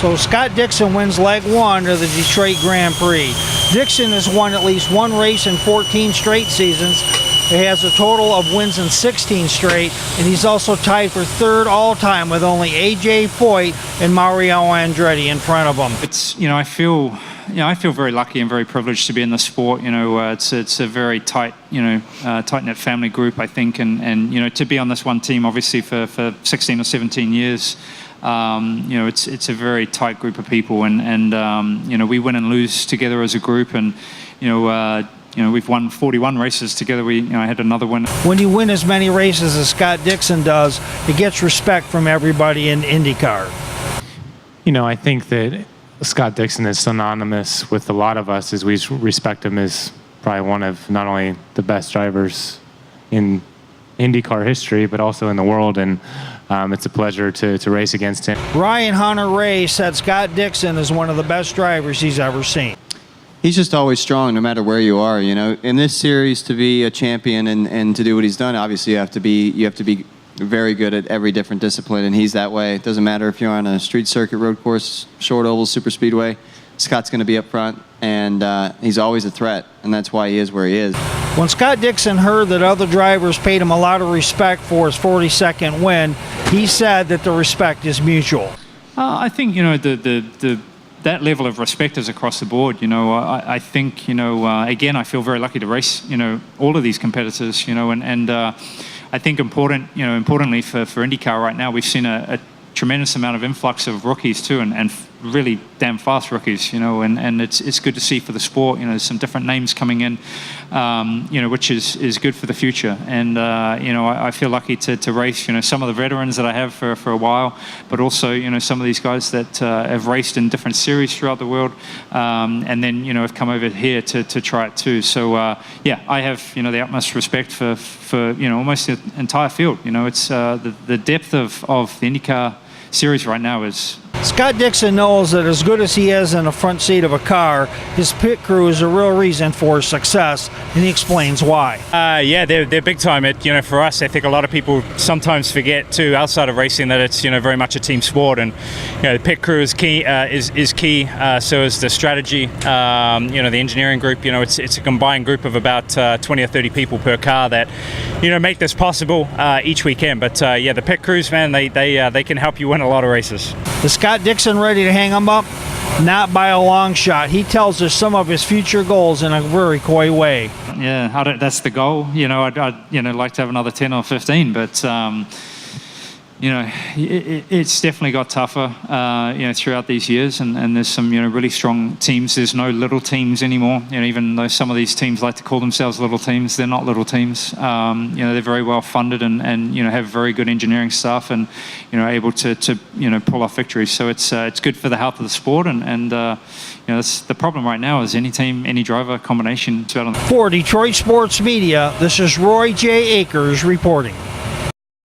So Scott Dixon wins leg 1 of the Detroit Grand Prix. Dixon has won at least one race in 14 straight seasons. He has a total of wins in 16 straight, and he's also tied for 3rd all-time with only A.J. Foyt and Mario Andretti in front of him. It's, I feel very lucky and very privileged to be in the sport. It's a very tight, tight-knit family group, I think, and to be on this one team, obviously for 16 or 17 years. It's a very tight group of people, and we win and lose together as a group, and we've won 41 races together. I had another win. When you win as many races as Scott Dixon does, it gets respect from everybody in IndyCar. I think that Scott Dixon is synonymous with a lot of us, as we respect him as probably one of not only the best drivers in IndyCar history, but also in the world, and it's a pleasure to race against him. Ryan Hunter-Reay said Scott Dixon is one of the best drivers he's ever seen. He's just always strong no matter where you are. In this series, to be a champion and to do what he's done, obviously you have to be very good at every different discipline, and he's that way. It doesn't matter if you're on a street circuit, road course, short oval, super speedway. Scott's going to be up front, and he's always a threat, and that's why he is where he is. When Scott Dixon heard that other drivers paid him a lot of respect for his 42nd win, he said that the respect is mutual. I think that level of respect is across the board. I think again, I feel very lucky to race all of these competitors. And I think importantly for IndyCar right now, we've seen a tremendous amount of influx of rookies too, and really damn fast rookies, and it's good to see for the sport. There's some different names coming in, which is good for the future. And I feel lucky to race some of the veterans that I have for a while, but also some of these guys that have raced in different series throughout the world, and then have come over here to try it too. So yeah, I have the utmost respect for almost the entire field. It's the depth of the IndyCar series right now is. Scott Dixon knows that as good as he is in the front seat of a car, his pit crew is a real reason for his success, and he explains why. Yeah, they're big time. For us, I think a lot of people sometimes forget too, outside of racing, that it's very much a team sport, and the pit crew is key. Is key. So is the strategy. The engineering group. It's a combined group of about 20 or 30 people per car that make this possible each weekend. But yeah, the pit crews, man, they can help you win a lot of races. Is Scott Dixon ready to hang him up? Not by a long shot. He tells us some of his future goals in a very coy way. Yeah, that's the goal. I'd like to have another 10 or 15, but it's definitely got tougher, throughout these years, and there's some, really strong teams. There's no little teams anymore. Even though some of these teams like to call themselves little teams, they're not little teams. They're very well funded and have very good engineering staff and, able to pull off victories. So it's good for the health of the sport, and that's the problem right now is any team, any driver combination. For Detroit Sports Media, this is Roy J. Akers reporting.